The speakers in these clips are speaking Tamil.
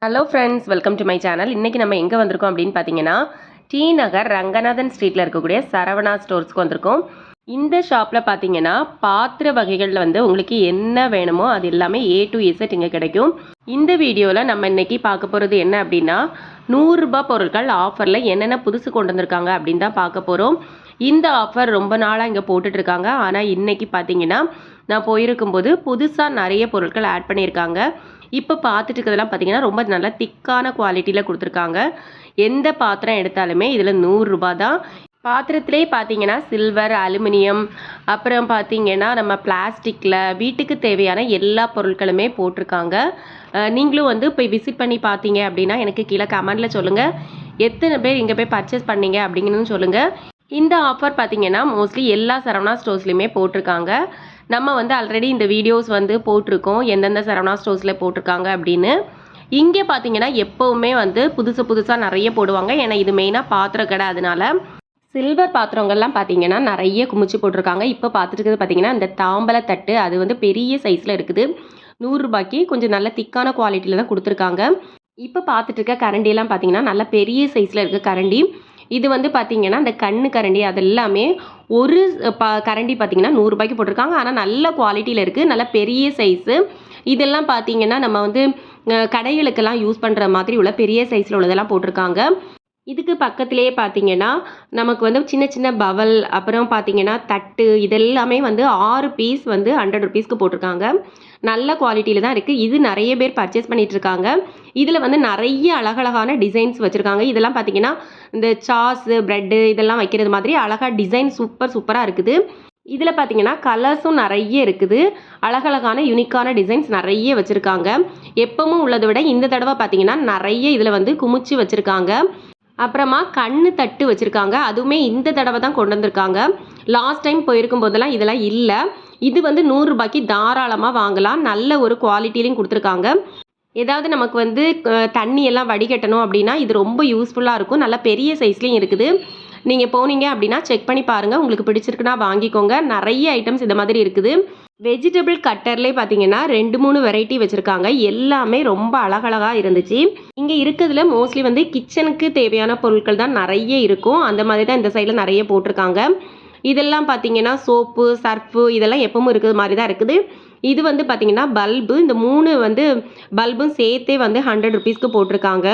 Hello friends, welcome to my channel. இன்றைக்கி நம்ம எங்கே வந்திருக்கோம் அப்படின்னு பார்த்தீங்கன்னா, டி நகர் ரங்கநாதன் ஸ்ட்ரீட்டில் இருக்கக்கூடிய சரவணா ஸ்டோர்ஸ்க்கு வந்திருக்கோம். இந்த ஷாப்பில் பார்த்தீங்கன்னா பாத்திர வகைகளில் வந்து உங்களுக்கு என்ன வேணுமோ அது எல்லாமே A to Z இங்கே கிடைக்கும். இந்த வீடியோவில் நம்ம இன்றைக்கி பார்க்க போகிறது என்ன அப்படின்னா, 100 ரூபாய் பொருட்கள் ஆஃபரில் என்னென்ன புதுசு கொண்டு வந்திருக்காங்க அப்படின்னு தான் பார்க்க போகிறோம். இந்த ஆஃபர் ரொம்ப நாளாக இங்கே போட்டுட்ருக்காங்க. ஆனால் இன்றைக்கி பார்த்தீங்கன்னா நான் போயிருக்கும்போது புதுசாக நிறைய பொருட்கள் ஆட் பண்ணியிருக்காங்க. இப்போ பார்த்துட்டு இருக்கிறதெல்லாம் பார்த்தீங்கன்னா ரொம்ப நல்லா திக்கான குவாலிட்டியில் கொடுத்துருக்காங்க. எந்த பாத்திரம் எடுத்தாலுமே இதில் 100 ரூபாய் தான். பாத்திரத்திலே பார்த்தீங்கன்னா சில்வர், அலுமினியம், அப்புறம் பார்த்தீங்கன்னா நம்ம பிளாஸ்டிக்கில் வீட்டுக்கு தேவையான எல்லா பொருட்களுமே போட்டிருக்காங்க. நீங்களும் வந்து போய் விசிட் பண்ணி பார்த்தீங்க அப்படின்னா எனக்கு கீழே கமெண்டில் சொல்லுங்கள். எத்தனை பேர் இங்கே போய் பர்ச்சேஸ் பண்ணீங்க அப்படிங்கன்னு சொல்லுங்கள். இந்த ஆஃபர் பார்த்தீங்கன்னா மோஸ்ட்லி எல்லா சரவணா ஸ்டோர்ஸ்லையுமே போட்டிருக்காங்க. நம்ம வந்து ஆல்ரெடி இந்த வீடியோஸ் வந்து போட்டிருக்கோம், எந்தெந்த சரவணா ஸ்டோர்ஸில் போட்டிருக்காங்க அப்படின்னு. இங்கே பார்த்தீங்கன்னா எப்போவுமே வந்து புதுசாக நிறைய போடுவாங்க. ஏன்னா இது மெயினாக பாத்திர கடை, அதனால சில்வர் பாத்திரங்கள்லாம் பார்த்தீங்கன்னா நிறைய குமிச்சு போட்டிருக்காங்க. இப்போ பார்த்துட்டு இருக்கிறது பார்த்தீங்கன்னா இந்த தாம்பல தட்டு, அது வந்து பெரிய சைஸில் இருக்குது. 100 ரூபாய்க்கு கொஞ்சம் நல்ல திக்கான குவாலிட்டியில் தான் கொடுத்துருக்காங்க. இப்போ பார்த்துட்டு இருக்க கரண்டியெல்லாம் பார்த்தீங்கன்னா நல்ல பெரிய சைஸில் இருக்க கரண்டி. இது வந்து பார்த்தீங்கன்னா இந்த கண்ணு கரண்டி, அது எல்லாமே ஒரு கரண்டி பார்த்தீங்கன்னா 100 ரூபாய்க்கு போட்டிருக்காங்க. ஆனால் நல்ல குவாலிட்டியில் இருக்குது, நல்ல பெரிய சைஸு. இதெல்லாம் பார்த்தீங்கன்னா நம்ம வந்து கடைகளுக்கெல்லாம் யூஸ் பண்ணுற மாதிரி உள்ள பெரிய சைஸில் உள்ளதெல்லாம் போட்டிருக்காங்க. இதுக்கு பக்கத்துலேயே பார்த்தீங்கன்னா நமக்கு வந்து சின்ன சின்ன பவல், அப்புறம் பார்த்தீங்கன்னா தட்டு, இதெல்லாமே வந்து 6 பீஸ் வந்து 100 ருபீஸ்க்கு போட்டிருக்காங்க. நல்ல குவாலிட்டியில் தான் இருக்குது. இது நிறைய பேர் பர்ச்சேஸ் பண்ணிகிட்டு இருக்காங்க. இதில் வந்து நிறைய அழகழகான டிசைன்ஸ் வச்சுருக்காங்க. இதெல்லாம் பார்த்தீங்கன்னா இந்த சாஸு, ப்ரெட்டு இதெல்லாம் வைக்கிறது மாதிரி அழகாக டிசைன் சூப்பராக இருக்குது. இதில் பார்த்தீங்கன்னா கலர்ஸும் நிறைய இருக்குது. அழகழகான யூனிக்கான டிசைன்ஸ் நிறைய வச்சுருக்காங்க. எப்பவும் உள்ளதை விட இந்த தடவை பார்த்தீங்கன்னா நிறைய இதில் வந்து குமிச்சு வச்சுருக்காங்க. அப்புறமா கண்ணு தட்டு வச்சுருக்காங்க. அதுவுமே இந்த தடவை தான் கொண்டு வந்திருக்காங்க. லாஸ்ட் டைம் போயிருக்கும் போதெல்லாம் இதெல்லாம் இல்லை. இது வந்து 100 ரூபாய்க்கு தாராளமாக வாங்கலாம். நல்ல ஒரு குவாலிட்டிலையும் கொடுத்துருக்காங்க. ஏதாவது நமக்கு வந்து தண்ணி எல்லாம் வடிகட்டணும் அப்படின்னா இது ரொம்ப யூஸ்ஃபுல்லாக இருக்கும். நல்ல பெரிய சைஸ்லேயும் இருக்குது. நீங்கள் போனீங்க அப்படின்னா செக் பண்ணி பாருங்கள். உங்களுக்கு பிடிச்சிருக்குன்னா வாங்கிக்கோங்க. நிறைய ஐட்டம்ஸ் இந்த மாதிரி இருக்குது. வெஜிடபிள் கட்டர்லேயே பார்த்தீங்கன்னா 2-3 வெரைட்டி வச்சுருக்காங்க. எல்லாமே ரொம்ப அழகழகாக இருந்துச்சு. இங்கே இருக்கிறதுல மோஸ்ட்லி வந்து கிச்சனுக்கு தேவையான பொருட்கள் தான் நிறைய இருக்கும். அந்த மாதிரி தான் இந்த சைடில் நிறைய போட்டிருக்காங்க. இதெல்லாம் பார்த்தீங்கன்னா சோப்பு, சர்ஃபு இதெல்லாம் எப்பவும் இருக்கிற மாதிரி தான் இருக்குது. இது வந்து பார்த்தீங்கன்னா பல்பு, இந்த 3 வந்து பல்பும் சேர்த்தே வந்து 100 ருபீஸ்க்கு போட்டிருக்காங்க.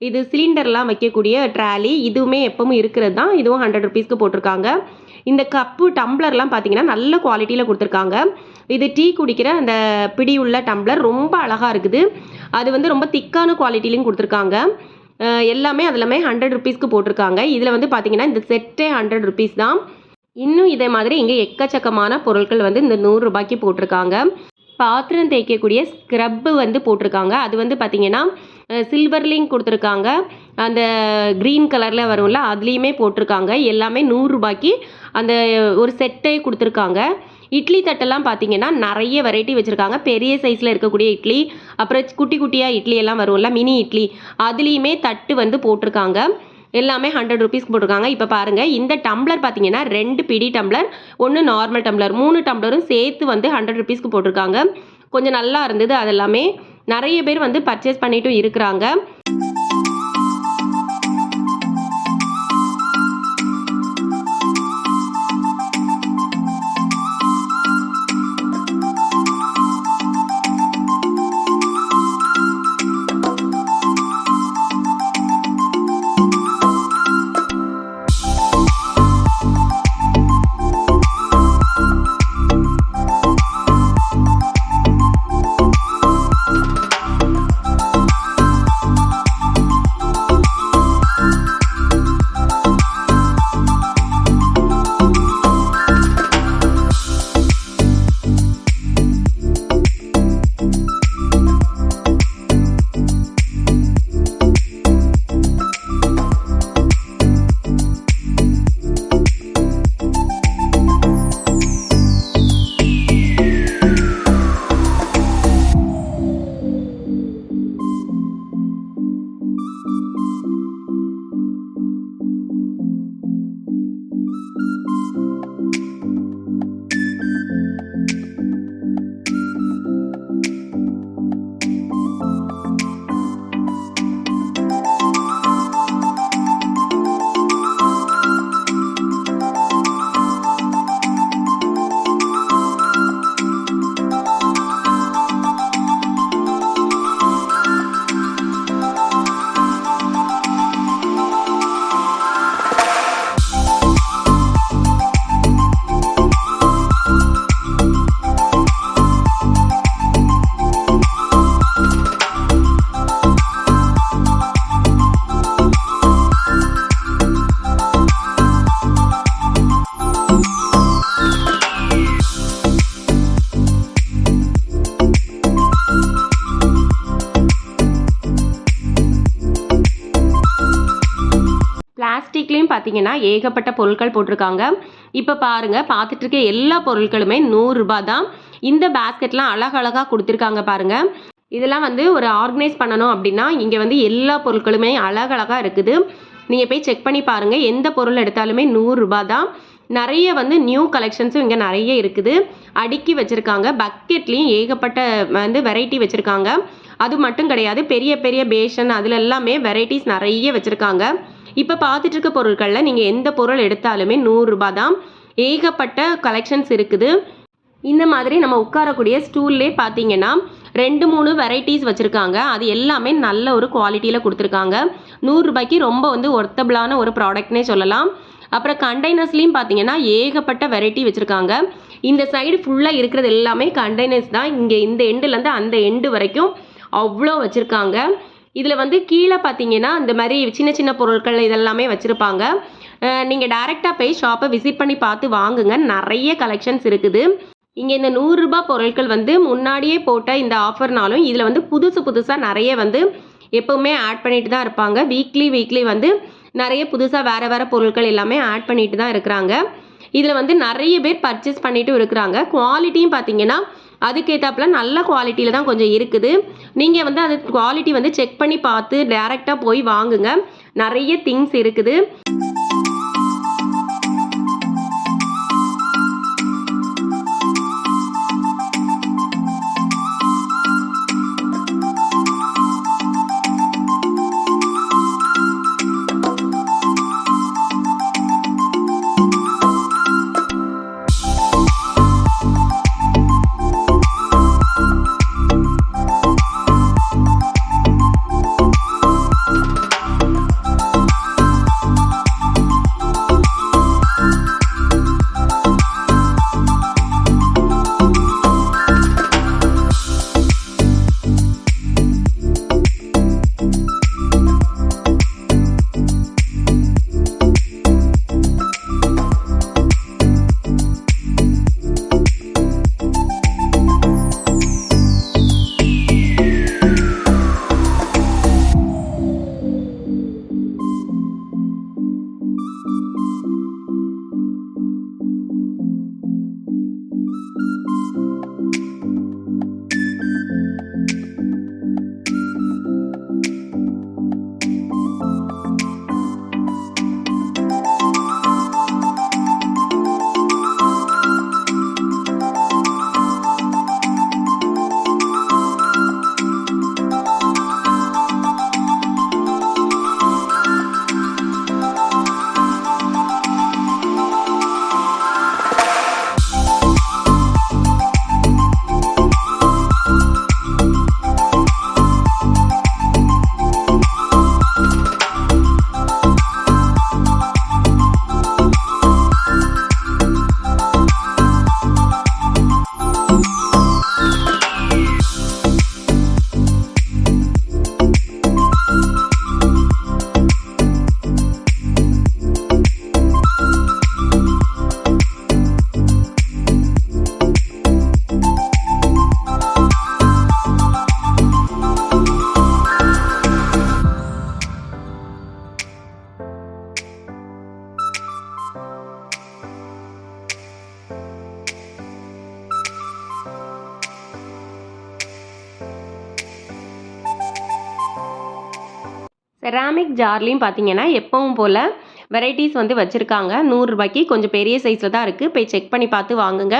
இது சிலிண்டர்லாம் வைக்கக்கூடிய ட்ராலி, இதுவுமே எப்பவும் இருக்கிறது தான். இதுவும் 100 ருபீஸ்க்கு போட்டிருக்காங்க. இந்த கப்பு டம்ளர்லாம் பார்த்தீங்கன்னா நல்ல குவாலிட்டியில் கொடுத்துருக்காங்க. இது டீ குடிக்கிற அந்த பிடி உள்ள டம்ளர் ரொம்ப அழகாக இருக்குது. அது வந்து ரொம்ப திக்கான குவாலிட்டிலையும் கொடுத்துருக்காங்க. எல்லாமே அதில் 100 ருபீஸ்க்கு போட்டிருக்காங்க. இதில் வந்து பார்த்தீங்கன்னா இந்த செட்டே 100 ருபீஸ் தான். இன்னும் இதே மாதிரி இங்கே எக்கச்சக்கமான பொருட்கள் வந்து இந்த 100 ரூபாய்க்கு போட்டிருக்காங்க. பாத்திரம் தேய்க்கக்கூடிய ஸ்க்ரப்பு வந்து போட்டிருக்காங்க. அது வந்து பார்த்திங்கன்னா சில்வர்லேயும் கொடுத்துருக்காங்க. அந்த க்ரீன் கலரில் வரும்ல அதுலேயுமே போட்டிருக்காங்க. எல்லாமே 100 ரூபாய்க்கு அந்த ஒரு செட்டே கொடுத்துருக்காங்க. இட்லி தட்டெல்லாம் பார்த்தீங்கன்னா நிறைய வெரைட்டி வச்சுருக்காங்க. பெரிய சைஸில் இருக்கக்கூடிய இட்லி, அப்புறம் குட்டி குட்டியாக இட்லி எல்லாம் வரும்ல மினி இட்லி, அதுலேயுமே தட்டு வந்து போட்டிருக்காங்க. எல்லாமே 100 ருபீஸ்க்கு போட்டிருக்காங்க. இப்போ பாருங்கள், இந்த டம்ளர் பார்த்தீங்கன்னா 2 பிடி டம்ளர், 1 நார்மல் டம்ளர், 3 டம்ளரும் சேர்த்து வந்து 100 ருபீஸ்க்கு போட்டிருக்காங்க. கொஞ்சம் நல்லா இருந்தது. அதெல்லாமே நிறைய பேர் வந்து பர்ச்சேஸ் பண்ணிட்டும் இருக்கிறாங்க. பிளாஸ்டிக்லேயும் பார்த்தீங்கன்னா ஏகப்பட்ட பொருட்கள் போட்டிருக்காங்க. இப்போ பாருங்கள், பார்த்துட்டு இருக்க எல்லா பொருட்களுமே 100 ரூபாய் தான். இந்த பேஸ்கெட்லாம் அழகழகாக கொடுத்துருக்காங்க பாருங்கள். இதெல்லாம் வந்து ஒரு ஆர்கனைஸ் பண்ணணும் அப்படின்னா இங்கே வந்து எல்லா பொருட்களுமே அழகழகாக இருக்குது. நீங்கள் போய் செக் பண்ணி பாருங்கள். எந்த பொருள் எடுத்தாலுமே 100 ரூபாய் தான். நிறைய வந்து நியூ கலெக்ஷன்ஸும் இங்கே நிறைய இருக்குது. அடுக்கி வச்சுருக்காங்க. பக்கெட்லேயும் ஏகப்பட்ட வந்து வெரைட்டி வச்சுருக்காங்க. அது மட்டும் கிடையாது, பெரிய பெரிய பேஷன் அதில் எல்லாமே வெரைட்டிஸ் நிறைய வச்சுருக்காங்க. இப்போ பார்த்துட்டு இருக்க பொருட்களில் நீங்கள் எந்த பொருள் எடுத்தாலுமே 100 ரூபாய் தான். ஏகப்பட்ட கலெக்ஷன்ஸ் இருக்குது. இந்த மாதிரி நம்ம உட்காரக்கூடிய ஸ்டூல்லே பார்த்தீங்கன்னா 2-3 வெரைட்டிஸ் வச்சுருக்காங்க. அது எல்லாமே நல்ல ஒரு குவாலிட்டியில் கொடுத்துருக்காங்க. 100 ரூபாய்க்கு ரொம்ப வந்து ஒர்த்தபிளான ஒரு ப்ராடக்ட்னே சொல்லலாம். அப்புறம் கண்டெய்னர்ஸ்லேயும் பார்த்தீங்கன்னா ஏகப்பட்ட வெரைட்டி வச்சுருக்காங்க. இந்த சைடு ஃபுல்லாக இருக்கிறது எல்லாமே கண்டெய்னர்ஸ் தான். இங்கே இந்த எண்டுலேருந்து அந்த எண்டு வரைக்கும் அவ்வளோ வச்சுருக்காங்க. இதில் வந்து கீழே பார்த்தீங்கன்னா இந்த மாதிரி சின்ன சின்ன பொருட்கள் இதெல்லாமே வச்சுருப்பாங்க. நீங்கள் டைரெக்டாக போய் ஷாப்பை விசிட் பண்ணி பார்த்து வாங்குங்க. நிறைய கலெக்ஷன்ஸ் இருக்குது. இங்கே இந்த 100 ரூபாய் பொருட்கள் வந்து முன்னாடியே போட்ட இந்த ஆஃபர்னாலும் இதில் வந்து புதுசாக நிறைய வந்து எப்போவுமே ஆட் பண்ணிட்டு தான் இருப்பாங்க. வீக்லி வந்து நிறைய புதுசாக வேறு பொருட்கள் எல்லாமே ஆட் பண்ணிட்டு தான் இருக்கிறாங்க. இதில் வந்து நிறைய பேர் பர்ச்சேஸ் பண்ணிட்டு இருக்கிறாங்க. குவாலிட்டியும் பார்த்தீங்கன்னா அதுக்கேற்றாப்புல நல்ல குவாலிட்டியில் தான் கொஞ்சம் இருக்குது. நீங்கள் வந்து அது குவாலிட்டி வந்து செக் பண்ணி பார்த்து டேரெக்டாக போய் வாங்குங்க. நிறைய திங்ஸ் இருக்குது. செராமிக் ஜார்லேயும் பார்த்தீங்கன்னா எப்பவும் போல் வெரைட்டிஸ் வந்து வச்சுருக்காங்க. 100 ரூபாய்க்கு கொஞ்சம் பெரிய சைஸில் தான் இருக்குது. போய் செக் பண்ணி பார்த்து வாங்குங்க.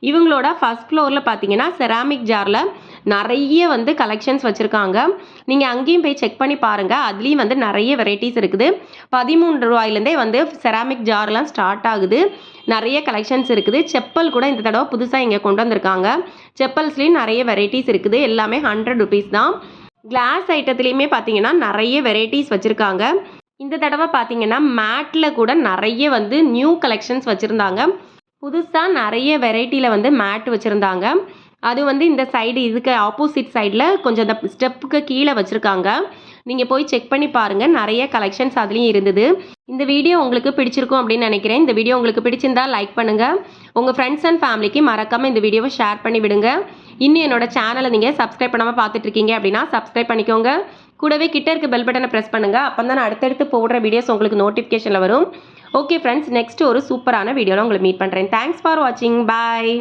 இவங்களோட ஃபர்ஸ்ட் ஃப்ளோரில் பார்த்தீங்கன்னா செராமிக் ஜாரில் நிறைய வந்து கலெக்ஷன்ஸ் வச்சுருக்காங்க. நீங்கள் அங்கேயும் போய் செக் பண்ணி பாருங்கள். அதுலேயும் வந்து நிறைய வெரைட்டிஸ் இருக்குது. 13 ரூபாயிலேருந்தே வந்து செராமிக் ஜார்லாம் ஸ்டார்ட் ஆகுது. நிறைய கலெக்ஷன்ஸ் இருக்குது. செப்பல் கூட இந்த தடவை புதுசாக இங்கே கொண்டு வந்திருக்காங்க. செப்பல்ஸ்லேயும் நிறைய வெரைட்டிஸ் இருக்குது. எல்லாமே 100 ருபீஸ் தான். கிளாஸ் ஐட்டத்துலேயுமே பார்த்தீங்கன்னா நிறைய வெரைட்டிஸ் வச்சுருக்காங்க. இந்த தடவை பார்த்தீங்கன்னா மேட்டில் கூட நிறைய வந்து நியூ கலெக்ஷன்ஸ் வச்சுருந்தாங்க. புதுசாக நிறைய வெரைட்டியில் வந்து மேட் வச்சுருந்தாங்க. அது வந்து இந்த சைடு இதுக்கு ஆப்போசிட் சைடில் கொஞ்சம் அந்த ஸ்டெப்புக்கு கீழே வச்சுருக்காங்க. நீங்கள் போய் செக் பண்ணி பாருங்கள். நிறைய கலெக்ஷன்ஸ் அதுலேயும் இருந்தது. இந்த வீடியோ உங்களுக்கு பிடிச்சிருக்கும் அப்படின்னு நினைக்கிறேன். இந்த வீடியோ உங்களுக்கு பிடிச்சிருந்தா லைக் பண்ணுங்கள். உங்கள் ஃப்ரெண்ட்ஸ் அண்ட் ஃபேமிலிக்கு மறக்காமல் இந்த வீடியோவை ஷேர் பண்ணி விடுங்க. இன்னும் என்னோட சேனலை நீங்கள் சப்ஸ்கிரைப் பண்ணாமல் பார்த்துட்ருக்கீங்க அப்படின்னா சப்ஸ்கிரைப் பண்ணிக்கோங்க. கூடவே கிட்ட இருக்க பெல் பட்டனை ப்ரெஸ் பண்ணுங்கள். அப்போ தான் நான் அடுத்தடுத்து போடுற வீடியோஸ் உங்களுக்கு நோட்டிஃபிகேஷனில் வரும். ஓகே ஃப்ரெண்ட்ஸ், நெக்ஸ்ட் ஒரு சூப்பரான வீடியோவில் உங்களை மீட் பண்ணுறேன். தேங்க்ஸ் ஃபார் வாட்சிங். பாய்.